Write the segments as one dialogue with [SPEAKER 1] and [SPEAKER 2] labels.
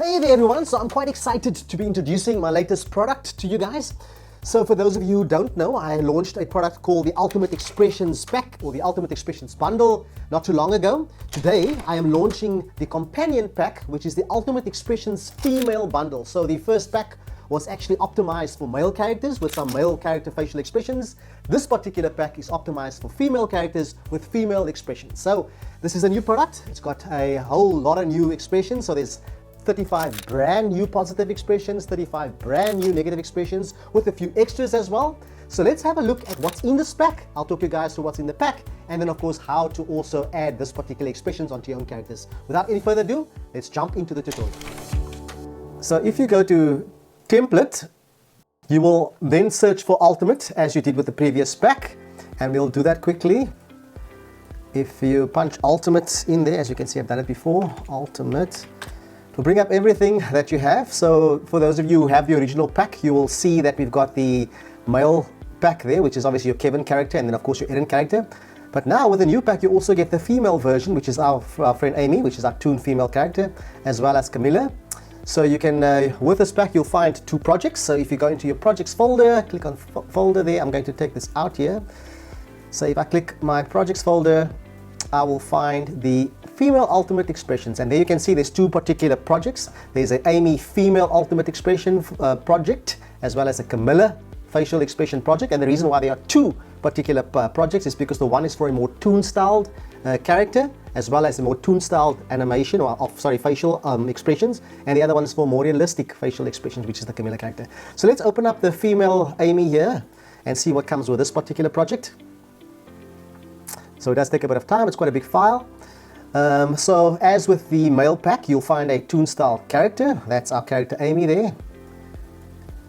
[SPEAKER 1] Hey there everyone, so I'm quite excited to be introducing my latest product to you guys. So for those of you who don't know, I launched a product called the Ultimate Expressions Pack or the Ultimate Expressions Bundle not too long ago. Today I am launching the companion pack, which is the Ultimate Expressions Female Bundle. So the first pack was actually optimized for male characters with some male character facial expressions. This particular pack is optimized for female characters with female expressions. So this is a new product. It's got a whole lot of new expressions. So there's 35 brand new positive expressions, 35 brand new negative expressions with a few extras as well. So let's have a look at what's in this pack. I'll talk you guys through what's in the pack and then of course how to also add this particular expressions onto your own characters. Without any further ado, let's jump into the tutorial. So if you go to template, you will then search for ultimate as you did with the previous pack, and we'll do that quickly. If you punch ultimate in there, as you can see I've done it before, ultimate, to bring up everything that you have. So for those of you who have the original pack, you will see that we've got the male pack there, which is obviously your Kevin character, and then of course your Eren character. But now with the new pack, you also get the female version, which is our friend Amy, which is our toon female character, as well as Camilla. So you can, with this pack, you'll find two projects. So if you go into your projects folder, click on folder there. I'm going to take this out here. So if I click my projects folder, I will find the female ultimate expressions, and there you can see there's two particular projects. There's an Amy female ultimate expression project, as well as a Camilla facial expression project. And the reason why there are two particular projects is because the one is for a more toon-styled character, as well as a more toon-styled animation or facial expressions, and the other one is for more realistic facial expressions, which is the Camilla character. So let's open up the female Amy here and see what comes with this particular project. So it does take a bit of time, it's quite a big file. So as with the male pack, you'll find a toon-style character. That's our character Amy there.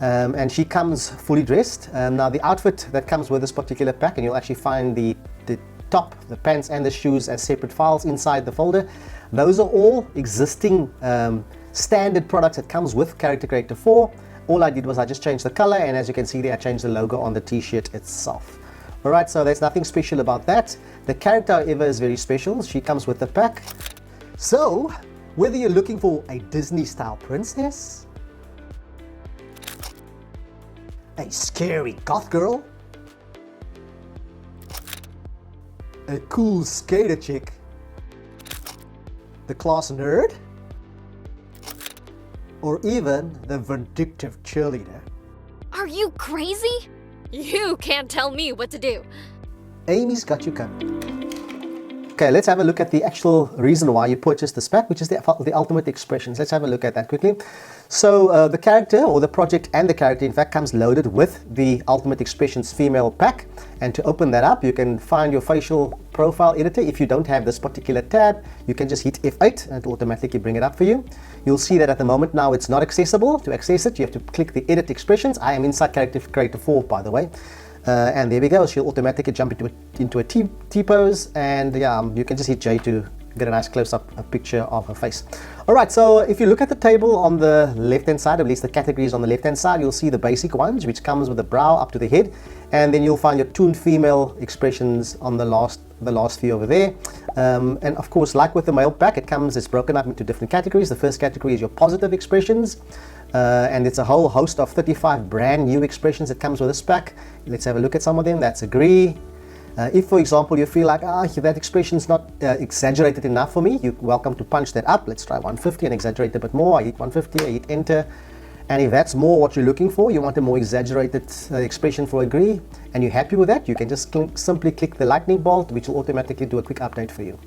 [SPEAKER 1] And she comes fully dressed. Now the outfit that comes with this particular pack, and you'll actually find the top, the pants and the shoes as separate files inside the folder. Those are all existing standard products that comes with Character Creator 4. All I did was I just changed the color, and as you can see there, I changed the logo on the t-shirt itself. Alright, so there's nothing special about that. The character, however, is very special. She comes with the pack. So, whether you're looking for a Disney-style princess, a scary goth girl, a cool skater chick, the class nerd, or even the vindictive cheerleader.
[SPEAKER 2] Are you crazy? You can't tell me what to do.
[SPEAKER 1] Amy's got you covered. Okay, let's have a look at the actual reason why you purchased this pack, which is the Ultimate Expressions. Let's have a look at that quickly. So the character, or the project and the character, in fact, comes loaded with the Ultimate Expressions Female pack. And to open that up, you can find your facial profile editor. If you don't have this particular tab, you can just hit F8 and it'll automatically bring it up for you. You'll see that at the moment now it's not accessible. To access it, you have to click the Edit Expressions. I am inside Character Creator 4, by the way. And there we go, she'll automatically jump into a T-pose, and yeah, you can just hit J to get a nice close-up picture of her face. Alright, so if you look at the table on the left-hand side, at least the categories on the left-hand side, you'll see the basic ones, which comes with the brow up to the head, and then you'll find your toon female expressions on the last few over there. And of course, like with the male pack, it's broken up into different categories. The first category is your positive expressions. And it's a whole host of 35 brand new expressions that comes with this pack. Let's have a look at some of them. That's agree. If, for example, you feel like, that expression is not exaggerated enough for me, you're welcome to punch that up. Let's try 150 and exaggerate a bit more. I hit 150, I hit enter. And if that's more what you're looking for, you want a more exaggerated expression for agree, and you're happy with that, you can just simply click the lightning bolt, which will automatically do a quick update for you.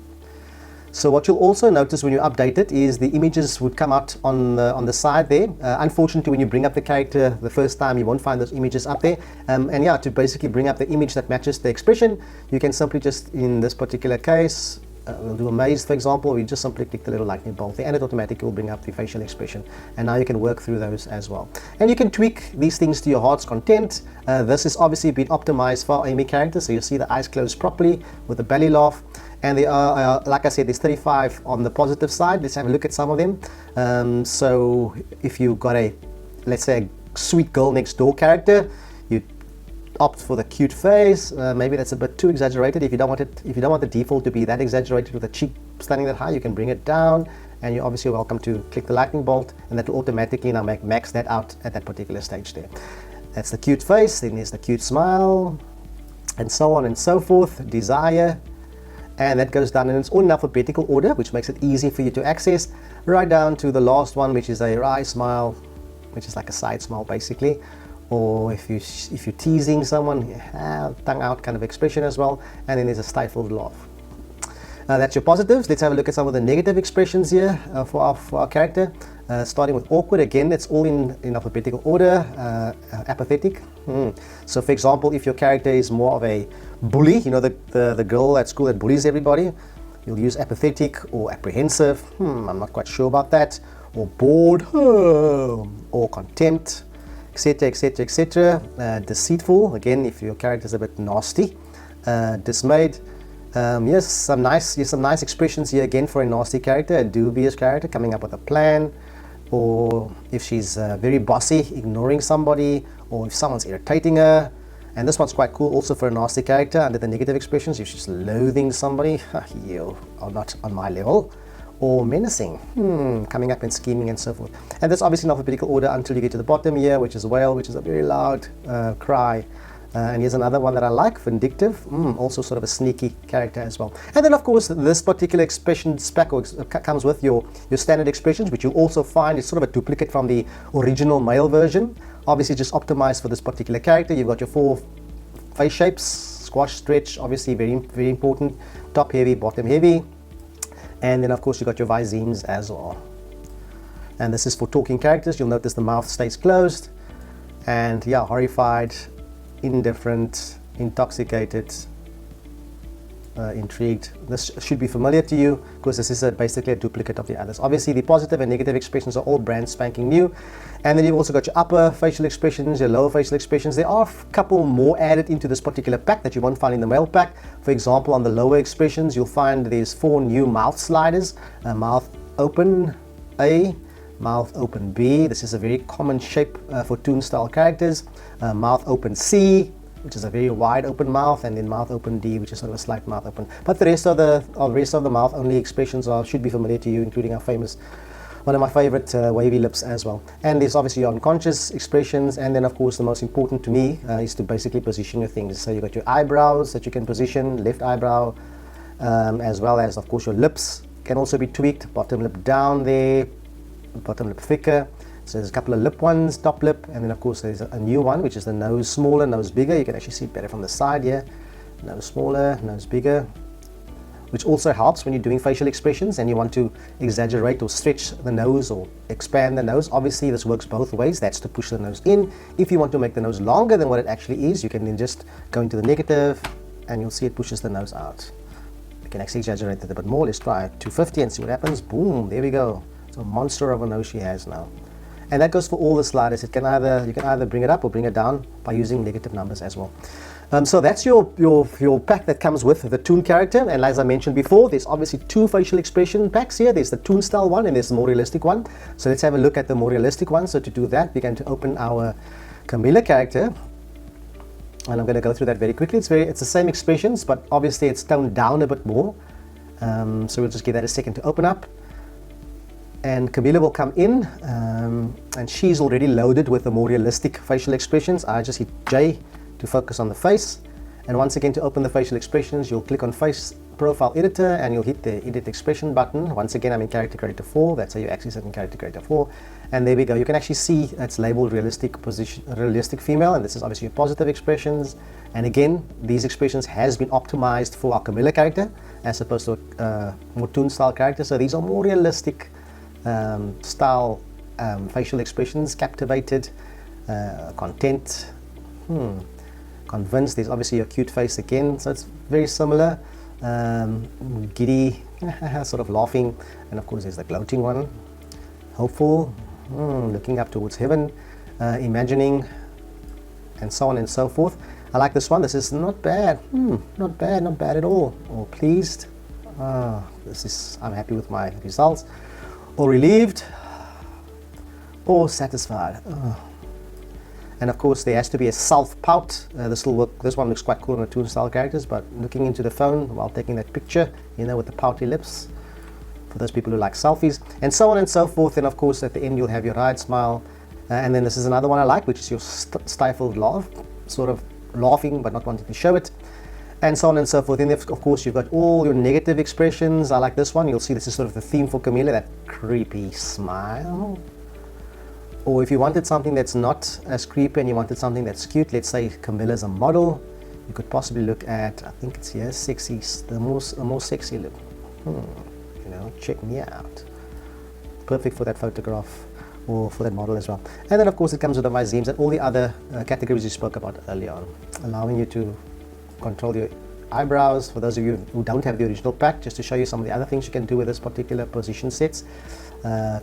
[SPEAKER 1] So what you'll also notice when you update it is the images would come out on the side there. Unfortunately, when you bring up the character the first time, you won't find those images up there. And yeah, to basically bring up the image that matches the expression, you can simply just, in this particular case, we'll do a maze, for example, we just simply click the little lightning bolt there, and it automatically will bring up the facial expression. And now you can work through those as well. And you can tweak these things to your heart's content. This has obviously been optimized for Amy character, so you'll see the eyes closed properly with the belly laugh. And there are, like I said, there's 35 on the positive side. Let's have a look at some of them. So if you've got let's say a sweet girl next door character, you opt for the cute face. Maybe that's a bit too exaggerated. If you don't want the default to be that exaggerated with the cheek standing that high, you can bring it down and you're obviously welcome to click the lightning bolt, and that will automatically now max that out at that particular stage there. That's the cute face, then there's the cute smile, and so on and so forth, desire, and that goes down, and it's all in alphabetical order, which makes it easy for you to access, right down to the last one, which is a wry smile, which is like a side smile basically, or if you're teasing someone, tongue out kind of expression as well, and then there's a stifled laugh. That's your positives. Let's have a look at some of the negative expressions here for our character. Starting with awkward, again, it's all in alphabetical order. Apathetic. So for example, if your character is more of a bully, you know, the girl at school that bullies everybody, you'll use apathetic or apprehensive. I'm not quite sure about that. Or bored, or contempt, etc, etc, etc. Deceitful, again, if your character is a bit nasty. Dismayed. Yes, some nice expressions here again for a nasty character, a dubious character coming up with a plan, or if she's very bossy, ignoring somebody, or if someone's irritating her. And this one's quite cool also for a nasty character under the negative expressions, if she's loathing somebody, you are not on my level. Or menacing, coming up and scheming and so forth. And that's obviously in alphabetical order until you get to the bottom here, which is whale, which is a very loud cry. And here's another one that I like, vindictive, also sort of a sneaky character as well. And then of course this particular expression spec comes with your standard expressions, which you'll also find is sort of a duplicate from the original male version. Obviously just optimized for this particular character. You've got your 4 face shapes, squash, stretch, obviously very, very important, top heavy, bottom heavy. And then of course you've got your visemes as well. And this is for talking characters. You'll notice the mouth stays closed. And yeah, horrified, indifferent, intoxicated, intrigued. This should be familiar to you because this is basically a duplicate of the others. Obviously the positive and negative expressions are all brand spanking new. And then you've also got your upper facial expressions, your lower facial expressions. There are a couple more added into this particular pack that you won't find in the male pack. For example, on the lower expressions, you'll find there's 4 new mouth sliders. Mouth open A, mouth open B. This is a very common shape for toon style characters. Mouth open C, which is a very wide open mouth, and then mouth open D, which is sort of a slight mouth open. But the rest of the mouth only expressions should be familiar to you, including our famous, one of my favorite wavy lips as well. And there's obviously your unconscious expressions, and then of course the most important to me is to basically position your things. So you've got your eyebrows that you can position, left eyebrow, as well as of course your lips can also be tweaked, bottom lip down there, bottom lip thicker. So there's a couple of lip ones, top lip, and then of course there's a new one, which is the nose smaller, nose bigger. You can actually see it better from the side here. Nose smaller, nose bigger, which also helps when you're doing facial expressions and you want to exaggerate or stretch the nose or expand the nose. Obviously this works both ways. That's to push the nose in. If you want to make the nose longer than what it actually is, you can then just go into the negative and you'll see it pushes the nose out. You can actually exaggerate it a bit more. Let's try 250 and see what happens. Boom, there we go. It's a monster of a nose she has now. And that goes for all the sliders. You can either bring it up or bring it down by using negative numbers as well. So that's your pack that comes with the toon character. And as I mentioned before, there's obviously 2 facial expression packs here. There's the toon style one and there's the more realistic one. So let's have a look at the more realistic one. So to do that, we're going to open our Camilla character. And I'm going to go through that very quickly. It's the same expressions, but obviously it's toned down a bit more. So we'll just give that a second to open up. And Camilla will come in, and she's already loaded with the more realistic facial expressions. I just hit J to focus on the face, and once again to open the facial expressions you'll click on face profile editor and you'll hit the edit expression button. Once again I'm in character creator 4, that's how you access it in character creator 4, and there we go. You can actually see it's labeled realistic position, realistic female, and this is obviously your positive expressions. And again, these expressions has been optimized for our Camilla character as opposed to a more toon style character. So these are more realistic style facial expressions. Captivated, content, convinced. There's obviously your cute face again, so it's very similar. Giddy, sort of laughing, and of course there's the gloating one. Hopeful, looking up towards heaven, imagining, and so on and so forth. I like this one. This is not bad. Not bad at all. Or pleased. I'm happy with my results. Or relieved, or satisfied. And of course there has to be a self pout. This will work. This one looks quite cool on the toon style characters, but looking into the phone while taking that picture, you know, with the pouty lips, for those people who like selfies, and so on and so forth. And of course, at the end, you'll have your wide smile. And then this is another one I like, which is your stifled laugh, sort of laughing but not wanting to show it, and so on and so forth. And of course, you've got all your negative expressions. I like this one. You'll see this is sort of the theme for Camilla, that creepy smile. Or if you wanted something that's not as creepy and you wanted something that's cute, let's say Camilla's a model, you could possibly look at, I think it's here, sexy, the more sexy look. You know, check me out. Perfect for that photograph or for that model as well. And then of course it comes with the visemes and all the other categories you spoke about earlier on, allowing you to control your eyebrows. For those of you who don't have the original pack, just to show you some of the other things you can do with this particular position sets.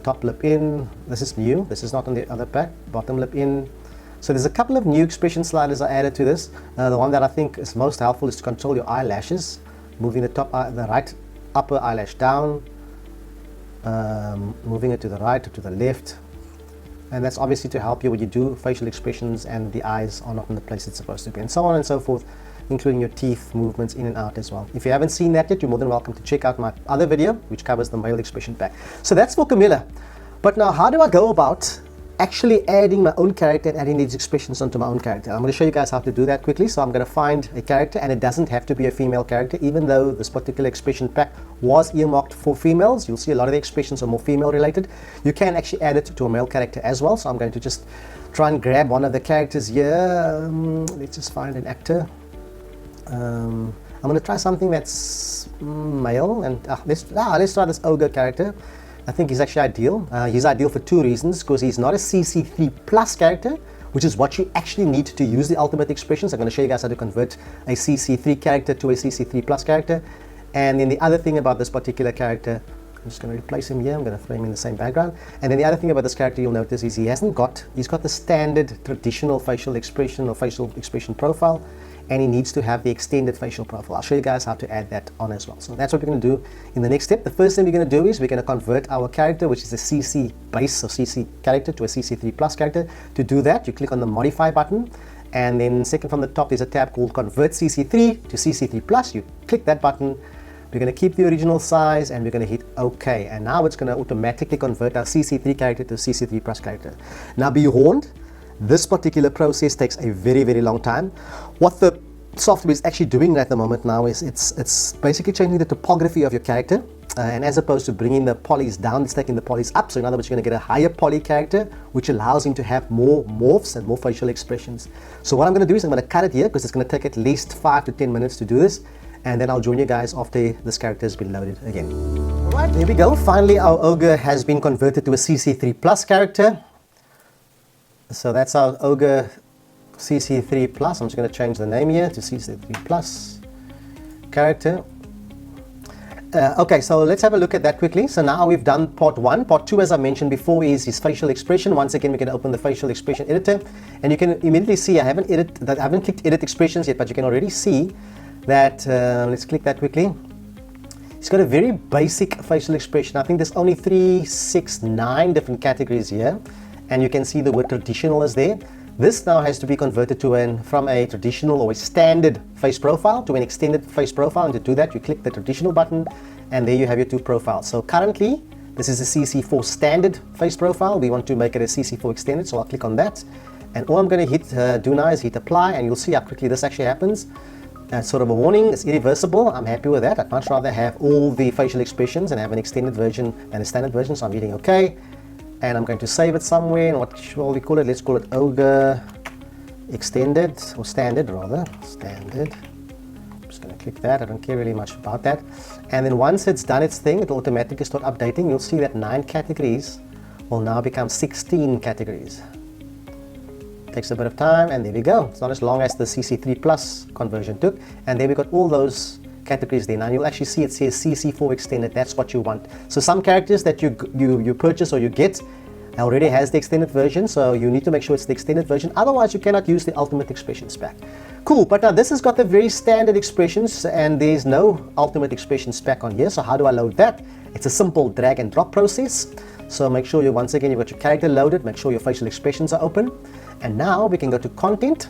[SPEAKER 1] Top lip in, this is new, this is not on the other pack. Bottom lip in. So there's a couple of new expression sliders I added to this. The one that I think is most helpful is to control your eyelashes, moving the right upper eyelash down, moving it to the right or to the left. And that's obviously to help you when you do facial expressions and the eyes are not in the place it's supposed to be, and so on and so forth, including your teeth movements in and out as well. If you haven't seen that yet, you're more than welcome to check out my other video, which covers the male expression pack. So that's for Camilla. But now, how do I go about actually adding my own character and adding these expressions onto my own character? I'm going to show you guys how to do that quickly. So I'm going to find a character, and it doesn't have to be a female character, even though this particular expression pack was earmarked for females. You'll see a lot of the expressions are more female related. You can actually add it to a male character as well. So I'm going to just try and grab one of the characters here. Let's just find an actor. I'm going to try something that's male, and let's try this ogre character. I think he's actually ideal. He's ideal for two reasons, because he's not a CC3 plus character, which is what you actually need to use the ultimate expressions. I'm going to show you guys how to convert a CC3 character to a CC3 plus character. And then the other thing about this particular character, I'm just going to replace him here. I'm going to throw him in the same background. And then the other thing about this character you'll notice is he's got the standard traditional facial expression or facial expression profile, and he needs to have the extended facial profile. I'll show you guys how to add that on as well. So that's what we're going to do in the next step. The first thing we're going to do is we're going to convert our character, which is a CC base or CC character, to a CC3 plus character. To do that, you click on the modify button, and then second from the top there's a tab called convert CC3 to CC3 plus. You click that button. We're going to keep the original size and we're going to hit OK. And now it's going to automatically convert our CC3 character to CC3 plus character. Now be warned, this particular process takes a very, very long time. What the software is actually doing at the moment now is it's basically changing the topography of your character, and as opposed to bringing the polys down, it's taking the polys up. So in other words, you're going to get a higher poly character, which allows him to have more morphs and more facial expressions. So what I'm going to do is I'm going to cut it here, because it's going to take at least 5 to 10 minutes to do this, and then I'll join you guys after this character has been loaded again. Alright, there we go. Finally, our ogre has been converted to a CC3 plus character. So that's our ogre CC3 plus. I'm just going to change the name here to CC3 plus character. Okay, so let's have a look at that quickly. So now we've done part 1. Part 2, as I mentioned before, is his facial expression. Once again, we can open the facial expression editor, and you can immediately see I haven't clicked edit expressions yet, but you can already see that. Let's click that quickly. He's got a very basic facial expression. I think there's only 3, 6, 9 different categories here. And you can see the word traditional is there. This now has to be converted to from a traditional or a standard face profile to an extended face profile. And to do that, you click the traditional button, and there you have your two profiles. So currently, this is a CC4 standard face profile. We want to make it a CC4 extended, so I'll click on that. And all I'm going to do now is hit apply, and you'll see how quickly this actually happens. Sort of a warning, it's irreversible. I'm happy with that. I'd much rather have all the facial expressions and have an extended version than a standard version, so I'm hitting OK. And I'm going to save it somewhere, and what shall we call it? Let's call it ogre extended, or standard rather, standard. I'm just going to click that. I don't care really much about that. And then once it's done its thing, it will automatically start updating. You'll see that 9 categories will now become 16 categories. Takes a bit of time, and there we go. It's not as long as the CC3 plus conversion took. And there we got all those categories there. Now you'll actually see it says CC4 extended. That's what you want. So some characters that you purchase or you get already has the extended version, so you need to make sure it's the extended version. Otherwise, you cannot use the ultimate expressions pack. Cool, but now this has got the very standard expressions, and there's no ultimate expressions pack on here. So how do I load that? It's a simple drag and drop process. So make sure once again you've got your character loaded. Make sure your facial expressions are open. And now we can go to content.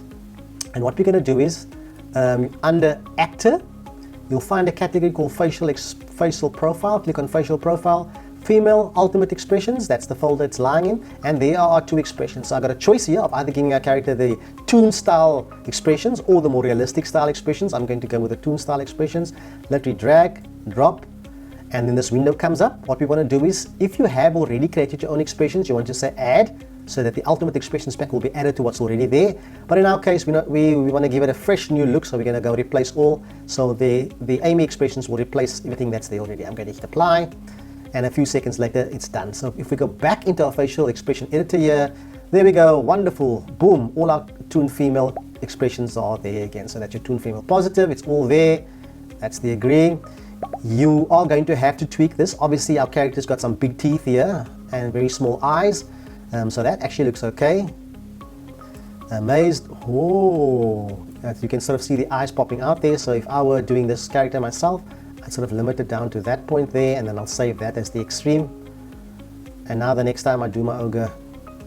[SPEAKER 1] And what we're going to do is under actor, you'll find a category called facial profile. Click on facial profile, female ultimate expressions, that's the folder it's lying in, and there are our two expressions. So I got a choice here of either giving our character the toon style expressions or the more realistic style expressions. I'm going to go with the toon style expressions. Literally drag, drop, and then this window comes up. What we want to do is, if you have already created your own expressions, you want to say add, so that the ultimate expressions pack will be added to what's already there. But in our case, we want to give it a fresh new look, so we're going to go replace all. So the Amy expressions will replace everything that's there already. I'm going to hit apply, and a few seconds later it's done. So if we go back into our facial expression editor here, there we go, wonderful, boom, all our toon female expressions are there again. So that's your toon female positive, it's all there. That's the agree. You are going to have to tweak this. Obviously our character's got some big teeth here and very small eyes. So that actually looks okay. Amazed. Oh, you can sort of see the eyes popping out there. So if I were doing this character myself, I'd sort of limit it down to that point there, and then I'll save that as the extreme. And now the next time I do my ogre,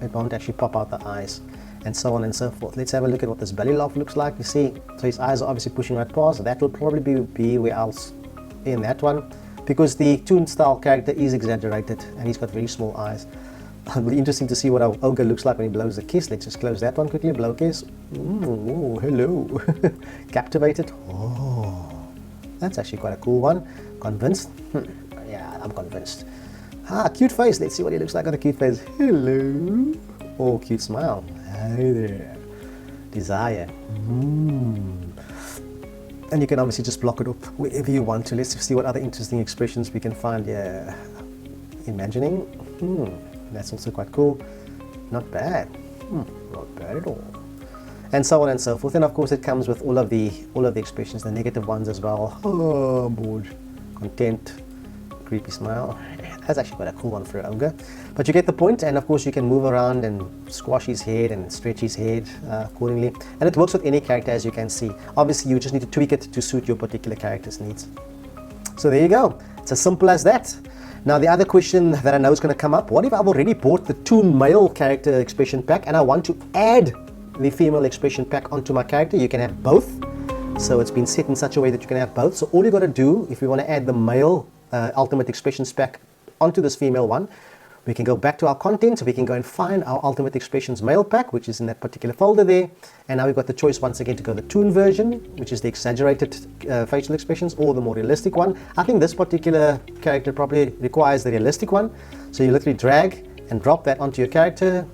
[SPEAKER 1] it won't actually pop out the eyes, and so on and so forth. Let's have a look at what this belly laugh looks like. You see, so his eyes are obviously pushing right past. That will probably be where I'll in that one, because the toon style character is exaggerated and he's got very small eyes. It'll be interesting to see what our ogre looks like when he blows a kiss. Let's just close that one quickly. Blow kiss. Ooh, hello. Captivated. Oh, that's actually quite a cool one. Convinced? Yeah, I'm convinced. Cute face. Let's see what he looks like on a cute face. Hello. Oh, cute smile. Hey there. Desire. And you can obviously just block it up wherever you want to. Let's see what other interesting expressions we can find here. Imagining. That's also quite cool. Not bad. Not bad at all. And so on and so forth. And of course it comes with all of the expressions, the negative ones as well. Oh, bored. Content. Creepy smile. That's actually quite a cool one for an ogre. But you get the point, and of course you can move around and squash his head and stretch his head accordingly. And it works with any character, as you can see. Obviously you just need to tweak it to suit your particular character's needs. So there you go. It's as simple as that. Now the other question that I know is going to come up, what if I've already bought the toon male character expression pack and I want to add the female expression pack onto my character? You can have both. So it's been set in such a way that you can have both. So all you got to do, if you want to add the male ultimate expressions pack onto this female one, we can go back to our content, so we can go and find our ultimate expressions male pack, which is in that particular folder there. And now we've got the choice once again to go the toon version, which is the exaggerated facial expressions, or the more realistic one. I think this particular character probably requires the realistic one. So you literally drag and drop that onto your character,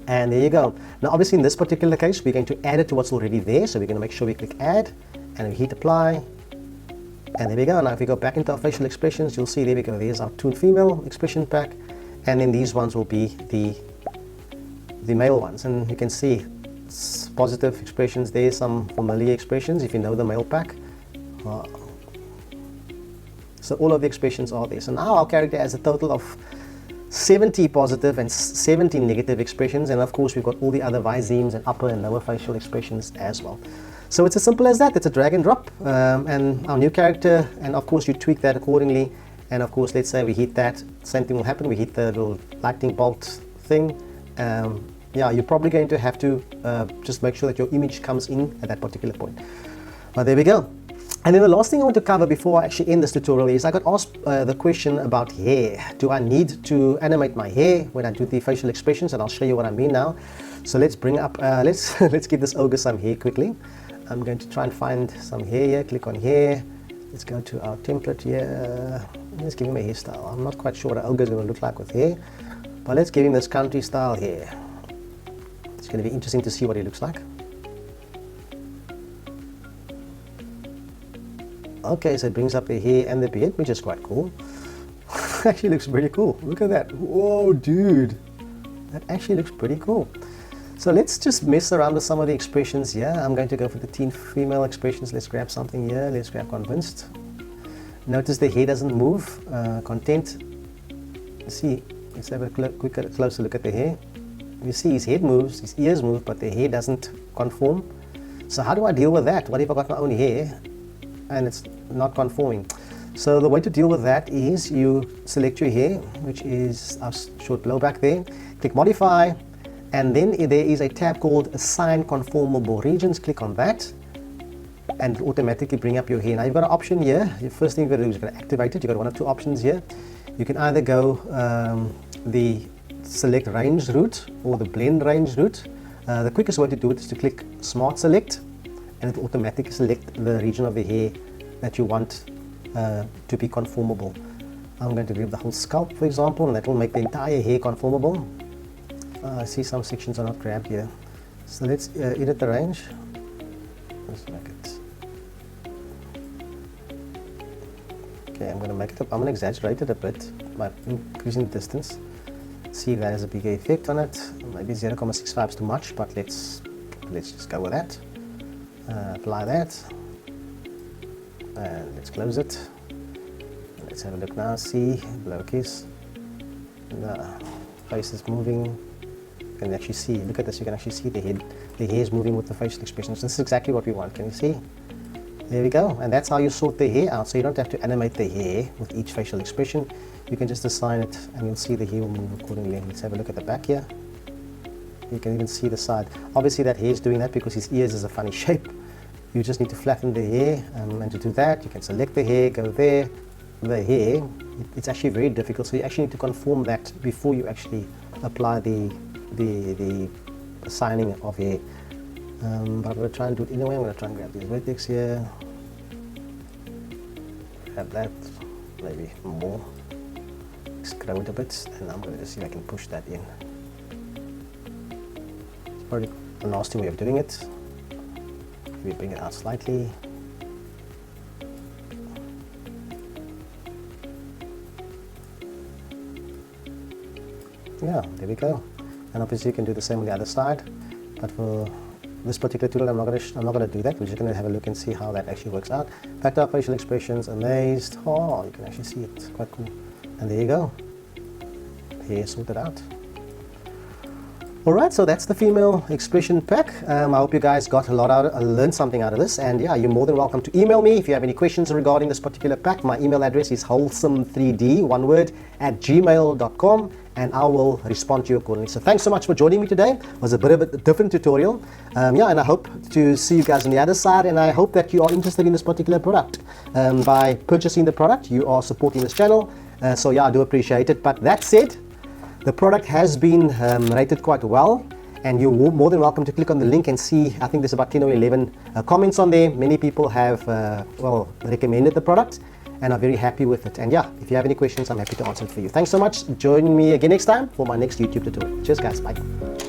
[SPEAKER 1] and there you go. Now obviously in this particular case we're going to add it to what's already there, so we're going to make sure we click add and we hit apply. And there we go. Now if we go back into our facial expressions, you'll see there we go, there's our toon female expression pack, and then these ones will be the male ones. And you can see positive expressions there, some familiar expressions if you know the male pack. So all of the expressions are there. So now our character has a total of 70 positive and 70 negative expressions, and of course we've got all the other visemes and upper and lower facial expressions as well. So it's as simple as that. It's a drag and drop, and our new character, and of course you tweak that accordingly. And of course, let's say we hit that, same thing will happen. We hit the little lightning bolt thing. Yeah, you're probably going to have to just make sure that your image comes in at that particular point. But there we go. And then the last thing I want to cover before I actually end this tutorial is I got asked the question about hair. Do I need to animate my hair when I do the facial expressions? And I'll show you what I mean now. So let's bring up, let's give this ogre some hair quickly. I'm going to try and find some hair here. Click on hair. Let's go to our template here. Let's give him a hairstyle. I'm not quite sure what an ogre is going to look like with hair, but let's give him this country style hair. It's going to be interesting to see what he looks like. Okay, so it brings up the hair and the beard, which is quite cool. Actually looks pretty cool. Look at that. Whoa, dude. That actually looks pretty cool. So let's just mess around with some of the expressions here. I'm going to go for the teen female expressions. Let's grab something here. Let's grab convinced. Notice the hair doesn't move. Content. See, let's have a closer look at the hair. You see his head moves, his ears move, but the hair doesn't conform. So how do I deal with that? What if I got my own hair and it's not conforming? So the way to deal with that is you select your hair, which is our short blowback there. Click modify. And then there is a tab called Assign Conformable Regions. Click on that. and automatically bring up your hair. Now you've got an option here. The first thing you've got to do is you've got to activate it. You've got one of two options here. You can either go the select range route or the blend range route. The quickest way to do it is to click Smart Select, and it will automatically select the region of the hair that you want to be conformable. I'm going to grab the whole scalp, for example, and that will make the entire hair conformable. I see some sections are not grabbed here. So let's edit the range. Let's make it. Okay, I'm going to exaggerate it a bit by increasing the distance. See if that has a bigger effect on it. Maybe 0.65 is too much, but let's just go with that. Apply that, and let's close it. Let's have a look now. See, blow kiss. The face is moving. You can actually see. Look at this. You can actually see the head. The hair is moving with the facial expressions. This is exactly what we want. Can you see? There we go. And that's how you sort the hair out. So you don't have to animate the hair with each facial expression. You can just assign it, and you'll see the hair will move accordingly. Let's have a look at the back here. You can even see the side. Obviously that hair is doing that because his ears is a funny shape. You just need to flatten the hair, and to do that you can select the hair, go there. The hair, it's actually very difficult, so you actually need to conform that before you actually apply the assigning of hair. But I'm going to try and do it anyway. I'm going to try and grab these vertex here, grab that, maybe more, scrub it a bit, and I'm going to just see if I can push that in. It's probably a nasty way of doing it. We bring it out slightly. Yeah, there we go. And obviously you can do the same on the other side, but for this particular tutorial I'm not going to do that. We're just going to have a look and see how that actually works out. Back to our facial expressions. Amazed. Oh, you can actually see it. It's quite cool. And there you go. Hair sorted out. Alright, so that's the female expression pack. I hope you guys got a lot out, learned something out of this, and yeah, you're more than welcome to email me if you have any questions regarding this particular pack. My email address is wholesome3d, one word, @gmail.com, and I will respond to you accordingly. So thanks so much for joining me today. It was a bit of a different tutorial. Yeah, and I hope to see you guys on the other side, and I hope that you are interested in this particular product. By purchasing the product, you are supporting this channel. So yeah, I do appreciate it. But that said, the product has been rated quite well, and you're more than welcome to click on the link and see. I think there's about 10 or 11 comments on there. Many people have well, recommended the product and are very happy with it. And yeah, if you have any questions, I'm happy to answer it for you. Thanks so much. Join me again next time for my next YouTube tutorial. Cheers guys, bye.